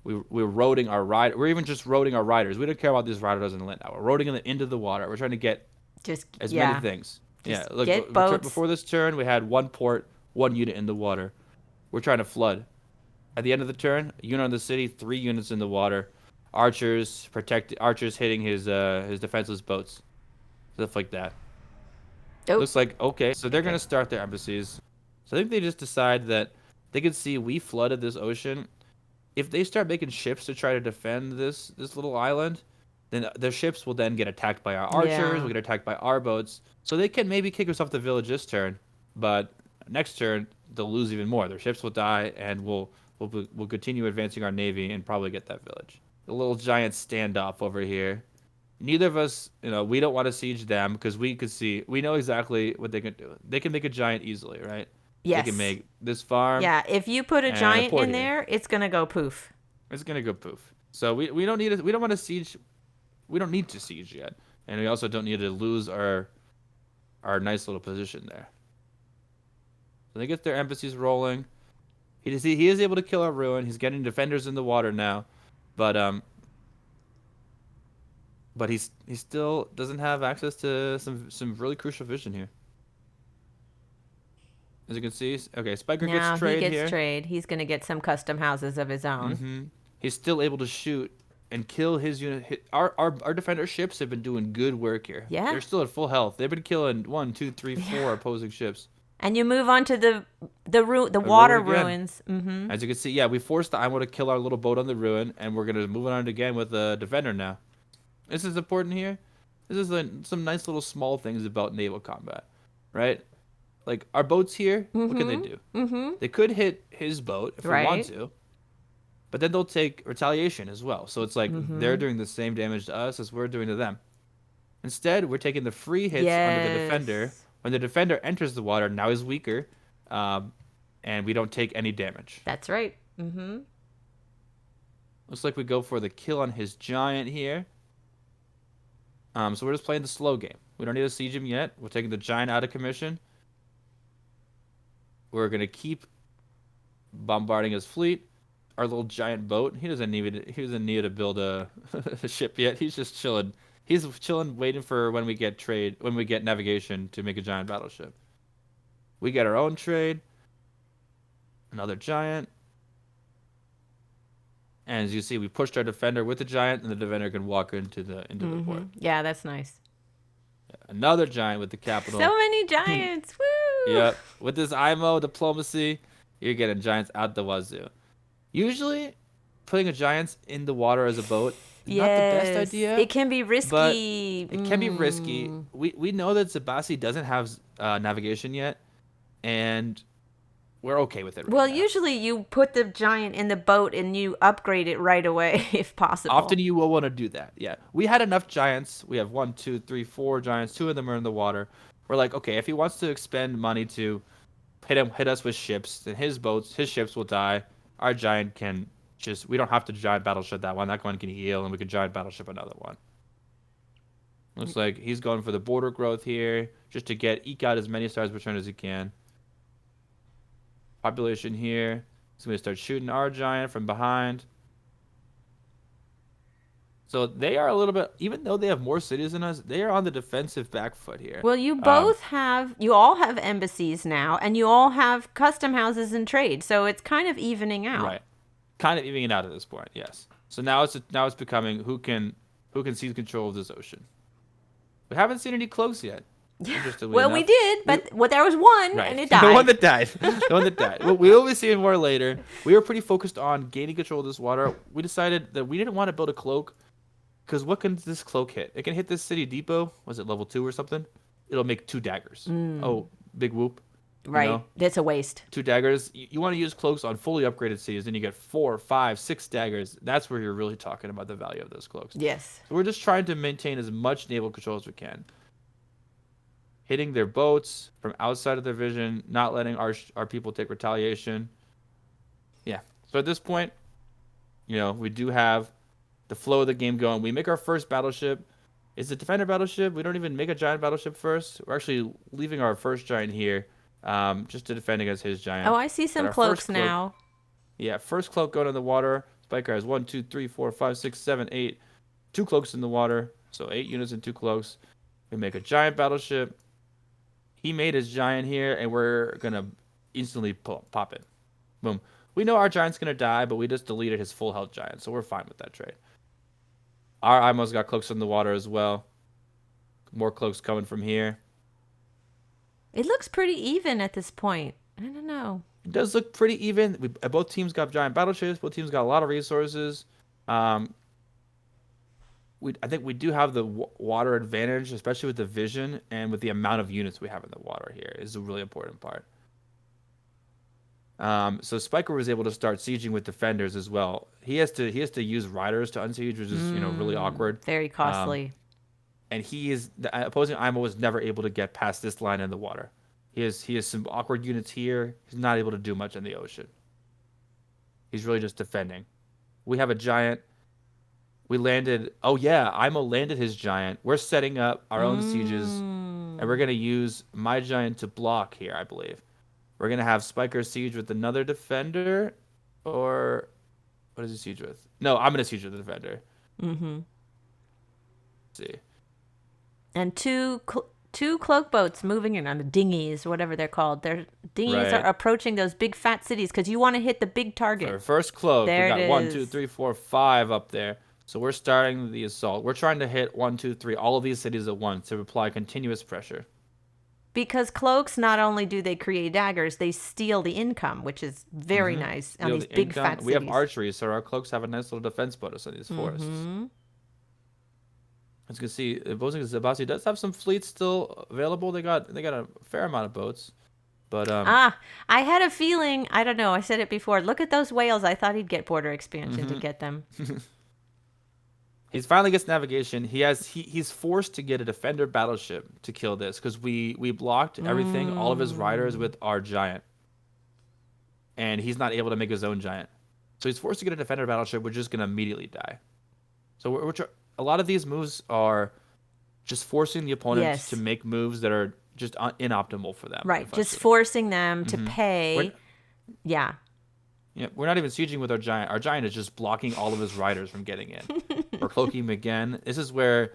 We're roading our ride. We're even just roading our riders. We don't care about these riders in the land now. We're roading them into the water. We're trying to get many things. Just Look, get boats. before this turn, we had 1 port, 1 unit in the water. We're trying to flood. At the end of the turn, a unit on the city, 3 units in the water. Archers hitting his defenseless boats. Stuff like that. Oh. Looks like, okay, so they're going to start their embassies. So I think they just decide that they can see we flooded this ocean. If they start making ships to try to defend this little island, then their ships will then get attacked by our archers, will get attacked by our boats. So they can maybe kick us off the village this turn, but next turn, they'll lose even more. Their ships will die, and we'll continue advancing our navy and probably get that village. The little giant standoff over here. Neither of us, we don't want to siege them because we know exactly what they can do. They can make a giant easily, right? Yes. They can make this farm. Yeah, if you put a giant in there, it's gonna go poof. It's gonna go poof. So we don't need it. We don't want to siege. We don't need to siege yet, and we also don't need to lose our nice little position there. So they get their embassies rolling. He is able to kill our ruin. He's getting defenders in the water now, but he still doesn't have access to some really crucial vision here. As you can see, okay, Spiker gets trade here. Now he gets trade. He's going to get some custom houses of his own. He's still able to shoot and kill his unit. Our defender ships have been doing good work here. Yeah. They're still at full health. They've been killing 1, 2, 3, 4 opposing ships. And you move on to the water ruins. As you can see, we forced the IMO to kill our little boat on the ruin, and we're going to move on again with the defender now. This is important here. This is some nice little small things about naval combat, right? Like our boats here, what can they do? They could hit his boat if we want to, but then they'll take retaliation as well. So it's like they're doing the same damage to us as we're doing to them. Instead, we're taking the free hits under the defender. When the defender enters the water, now he's weaker, and we don't take any damage. That's right. Looks like we go for the kill on his giant here. So we're just playing the slow game. We don't need to siege him yet. We're taking the giant out of commission. We're gonna keep bombarding his fleet. Our little giant boat. He doesn't need to build a, a ship yet. He's just chilling. He's chilling, waiting for when we get navigation to make a giant battleship. We get our own trade. Another giant. And as you see, we pushed our defender with the giant, and the defender can walk into the port. Yeah, that's nice. Another giant with the capital. So many giants. Woo! Yep. With this IMO diplomacy, you're getting giants out the wazoo. Usually, putting a giants in the water as a boat is not the best idea. It can be risky. But it can be risky. We know that Zebasi doesn't have navigation yet, and we're okay with it right now. Usually you put the giant in the boat and you upgrade it right away if possible. Often you will want to do that. Yeah. We had enough giants. We have 1, 2, 3, 4 giants. 2 of them are in the water. We're like, okay, if he wants to expend money to hit us with ships, then his ships will die. Our giant can we don't have to giant battleship that one. That one can heal, and we can giant battleship another one. Looks like he's going for the border growth here, just to eke out as many stars return as he can. Population here. He's going to start shooting our giant from behind. So they are a little bit, even though they have more cities than us, they are on the defensive back foot here. Well, you all have embassies now, and you all have custom houses and trade, so it's kind of evening out. Right. Kind of evening out at this point, yes. So now it's becoming who can seize control of this ocean. We haven't seen any cloaks yet. Well, we did, but there was one, right. And it died. The one that died. The one that died. Well, we will be seeing more later. We were pretty focused on gaining control of this water. We decided that we didn't want to build a cloak, because what can this cloak hit? It can hit this city depot. Was it level 2 or something? It'll make 2 daggers. Oh, big whoop. Right. You know? That's a waste. 2 daggers. You want to use cloaks on fully upgraded cities, and you get 4, 5, 6 daggers. That's where you're really talking about the value of those cloaks. Yes. So we're just trying to maintain as much naval control as we can. Hitting their boats from outside of their vision, not letting our people take retaliation. Yeah. So at this point, we do have the flow of the game going. We make our first battleship. It's a defender battleship. We don't even make a giant battleship first. We're actually leaving our first giant here, just to defend against his giant. Oh, I see some cloaks now. Yeah, first cloak going in the water. Spiker has 1, 2, 3, 4, 5, 6, 7, 8. 2 cloaks in the water. So 8 units and 2 cloaks. We make a giant battleship. He made his giant here, and we're going to instantly pop it. Boom. We know our giant's going to die, but we just deleted his full health giant, so we're fine with that trade. Our IMO's got cloaks in the water as well. More cloaks coming from here. It looks pretty even at this point. I don't know. It does look pretty even. Both teams got giant battleships. Both teams got a lot of resources. I think we do have the water advantage, especially with the vision and with the amount of units we have in the water here is a really important part. So Spiker was able to start sieging with defenders as well. He has to use riders to unsiege, which is really awkward. Very costly. And the opposing IMO was never able to get past this line in the water. He has some awkward units here. He's not able to do much in the ocean. He's really just defending. We have a giant. We landed. Oh yeah, IMO landed his giant. We're setting up our own sieges, and we're gonna use my giant to block here. I believe we're gonna have Spiker siege with another defender, or what does he siege with? No, I'm gonna siege with the defender. Let's see. And two cloak boats moving in on the dinghies, whatever they're called. Their dinghies are approaching those big fat cities because you want to hit the big target. Our first cloak. There we got 1, 2, 3, 4, 5 up there. So we're starting the assault. We're trying to hit 1, 2, 3, all of these cities at once to apply continuous pressure. Because cloaks, not only do they create daggers, they steal the income, which is very nice on these big fat cities. We have archery, so our cloaks have a nice little defense bonus on these forests. As you can see, opposing Zebasi does have some fleets still available. They got a fair amount of boats. But I had a feeling, I don't know, I said it before, look at those whales. I thought he'd get border expansion to get them. He finally gets navigation. He's forced to get a defender battleship to kill this because we blocked everything, all of his riders with our giant, and he's not able to make his own giant. So he's forced to get a defender battleship, which is going to immediately die. So a lot of these moves are just forcing the opponent to Yes. make moves that are just inoptimal for them. Right. Just forcing them to pay. Yeah. Yeah, we're not even sieging with our giant. Our giant is just blocking all of his riders from getting in. We're cloaking him again. This is where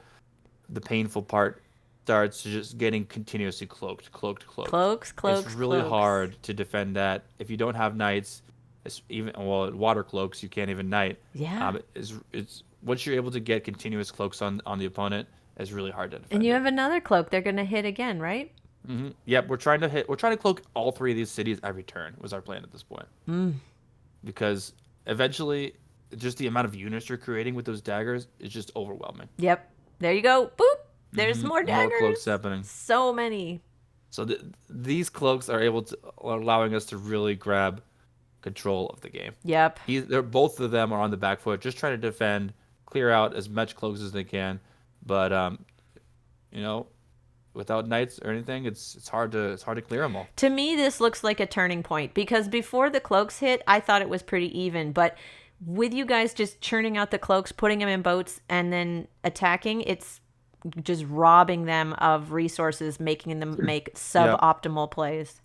the painful part starts, just getting continuously cloaked. Cloaks, It's really cloaks. hard to defend that. If you don't have knights, it's even water cloaks, you can't even knight. Yeah. It's once you're able to get continuous cloaks on the opponent, it's really hard to And defend you it. have another cloak. They're going to hit again, right? Yep, we're trying to cloak all 3 of these cities every turn. Was our plan at this point. Because eventually, just the amount of units you're creating with those daggers is just overwhelming. Yep. There you go. Boop. There's more daggers. More cloaks happening. So many. So these cloaks are allowing us to really grab control of the game. Yep. Both of them are on the back foot, just trying to defend, clear out as much cloaks as they can. But without knights or anything, it's hard to clear them all. To me, this looks like a turning point because before the cloaks hit, I thought it was pretty even. But with you guys just churning out the cloaks, putting them in boats, and then attacking, it's just robbing them of resources, making them make suboptimal plays.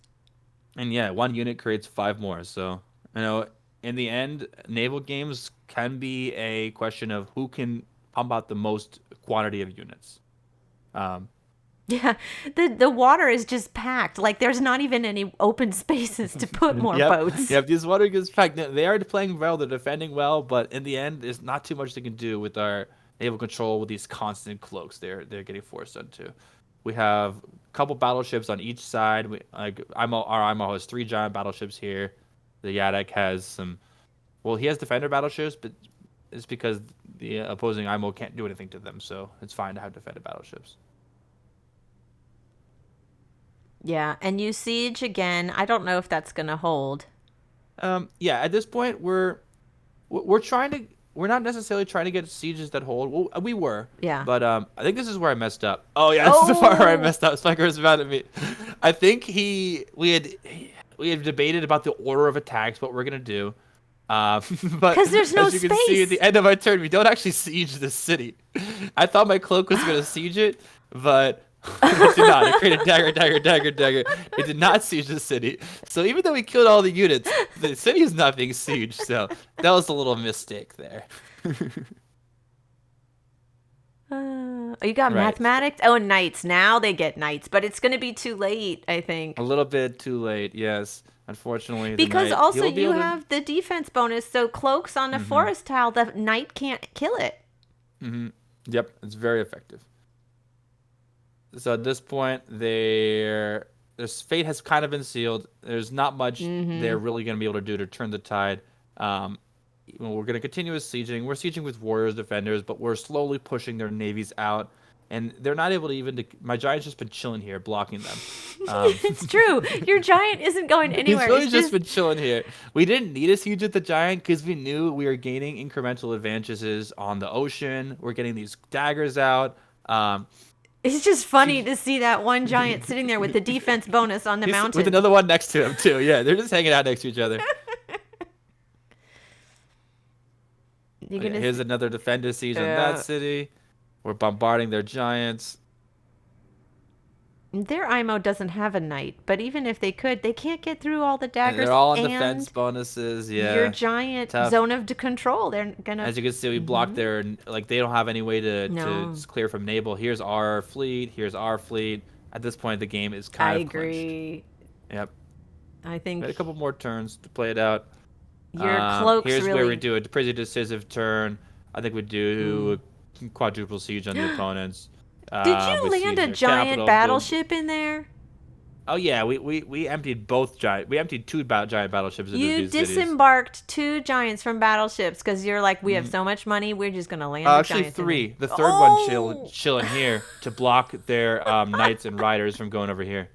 And yeah, 1 unit creates 5 more. So, in the end, naval games can be a question of who can pump out the most quantity of units. Yeah, the water is just packed. Like there's not even any open spaces to put more boats. Yep, these water gets packed. They are playing well, they're defending well, but in the end, there's not too much they can do with our naval control with these constant cloaks they're getting forced onto. We have a couple battleships on each side. Our IMO has 3 giant battleships here. The Yadakk has some. Well, he has defender battleships, but it's because the opposing IMO can't do anything to them, so it's fine to have defender battleships. Yeah, and you siege again. I don't know if that's gonna hold. Yeah, at this point we're trying to. We're not necessarily trying to get sieges that hold. Well, we were. Yeah. But I think this is where I messed up. Oh yeah, this is the part where I messed up. Spiker was mad at me. I think we had debated about the order of attacks, what we're gonna do. But because there's no as you space. can see at the end of my turn, we don't actually siege this city. I thought my cloak was gonna siege it, but it did not. It created dagger. It did not siege the city. So even though we killed all the units, the city is not being sieged. So that was a little mistake there. You got mathematics? Oh, knights. Now they get knights, but it's going to be too late, I think. A little bit too late, yes. Unfortunately. Because also you have the defense bonus, so cloaks on the forest tile, the knight can't kill it. Yep, it's very effective. So at this point, their fate has kind of been sealed. There's not much they're really going to be able to do to turn the tide. We're going to continue with sieging. We're sieging with warriors, defenders, but we're slowly pushing their navies out. And they're not able to even... My giant's just been chilling here, blocking them. It's true. Your giant isn't going anywhere. He's really just been chilling here. We didn't need a siege with the giant because we knew we were gaining incremental advantages on the ocean. We're getting these daggers out. It's just funny to see that one giant sitting there with the defense bonus on the mountain. With another one next to him, too. Yeah, they're just hanging out next to each other. Here's another defender siege on that city. We're bombarding their giants. Their IMO doesn't have a knight, but even if they could, they can't get through all the daggers. And they're all on defense bonuses. Yeah, your giant zone of control. They're gonna. As you can see, we blocked their. Like they don't have any way to clear from naval. Here's our fleet. Here's our fleet. At this point, the game is kind of agree. Clinched. Yep. I think. We had a couple more turns to play it out. Your cloaks Here's really... where we do a pretty decisive turn. I think we do a quadruple siege on the opponents. Did you land a giant battleship in there? Oh yeah, we emptied both giant. We emptied 2 giant battleships into these cities. You disembarked 2 giants from battleships because you're like, we have so much money, we're just gonna land. Actually, 3. The third one chilling here to block their knights and riders from going over here.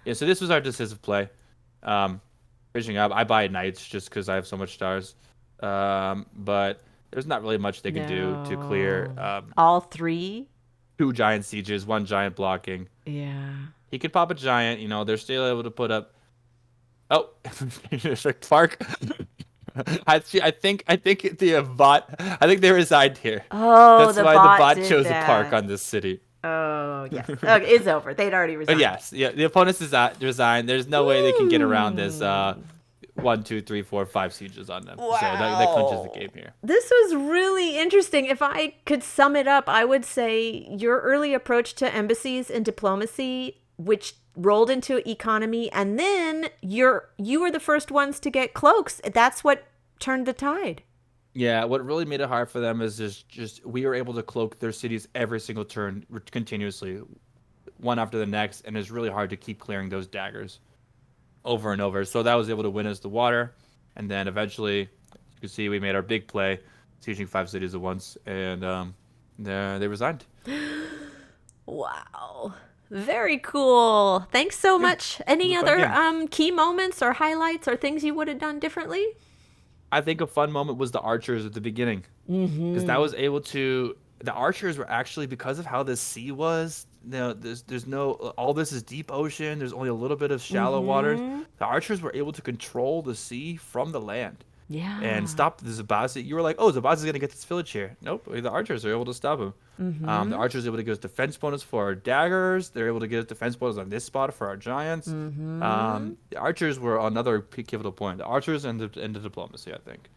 Yeah, so this was our decisive play. Finishing up, I buy knights just because I have so much stars. But there's not really much they can do to clear. All 3. 2 giant sieges, 1 giant blocking. Yeah. He could pop a giant, they're still able to put up... Oh, there's a Clark. I think the bot. I think they resigned here. Oh, That's the why the bot bot did chose a park that. on this city. Oh, yes. Okay, it's over. They'd already But resigned. yes, yeah, the opponents resigned. There's no way they can get around this. Hmm. 1, 2, 3, 4, 5 sieges on them. So that clinches the Wow. game here. This was really interesting. If I could sum it up, I would say your early approach to embassies and diplomacy, which rolled into economy, and then you were the first ones to get cloaks. That's what turned the tide. Yeah, what really made it hard for them is just we were able to cloak their cities every single turn continuously, one after the next, and it's really hard to keep clearing those daggers over and over. So that was able to win us the water, and then eventually, you can see we made our big play, sieging 5 cities at once, and they resigned. Wow. Very cool. Thanks so Yeah, much. it was Any a fun other game. key moments or highlights or things you would have done differently? I think a fun moment was the archers at the beginning, because that was able to. The archers were actually, because of how the sea was. There's no, all this is deep ocean. There's only a little bit of shallow waters. The archers were able to control the sea from the land and Yeah. stop the Zebasi. You were like, oh, Zebasi's gonna get this village here. Nope, the archers are able to stop him. The archers are able to give us defense bonus for our daggers. They're able to get us defense bonus on this spot for our giants. The archers were another pivotal point. The archers and the diplomacy, I think.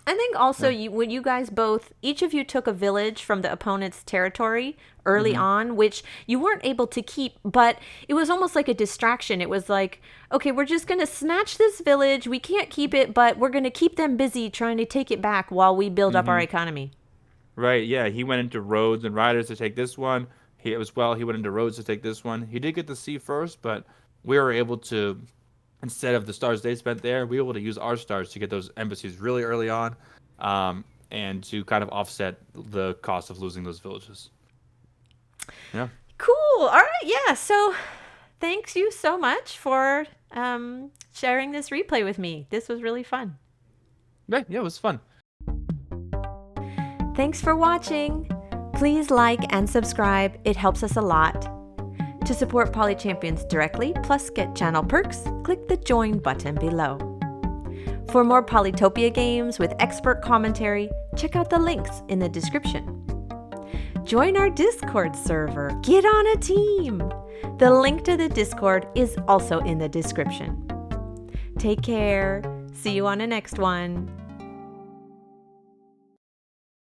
I think also Yeah. when you guys both, each of you took a village from the opponent's territory early hmm on, which you weren't able to keep, but it was almost like a distraction. It was like, okay, we're just going to snatch this village. We can't keep it, but we're going to keep them busy trying to take it back while we build up our hmm economy. Right. Yeah. He went into roads and riders to take this one. He as well. He went into roads to take this one. He did get the sea first, but we were able to, instead of the stars they spent there, we were able to use our stars to get those embassies really early on, and to kind of offset the cost of losing those villages. Yeah. Cool. All right. Yeah. So thanks you so much for sharing this replay with me. This was really fun. Right. Yeah. It was fun. Thanks for watching. Please like and subscribe. It helps us a lot. To support Poly Champions directly, plus get channel perks, click the join button below. For more Polytopia games with expert commentary, check out the links in the description. Join our Discord server. Get on a team. The link to the Discord is also in the description. Take care. See you on the next one.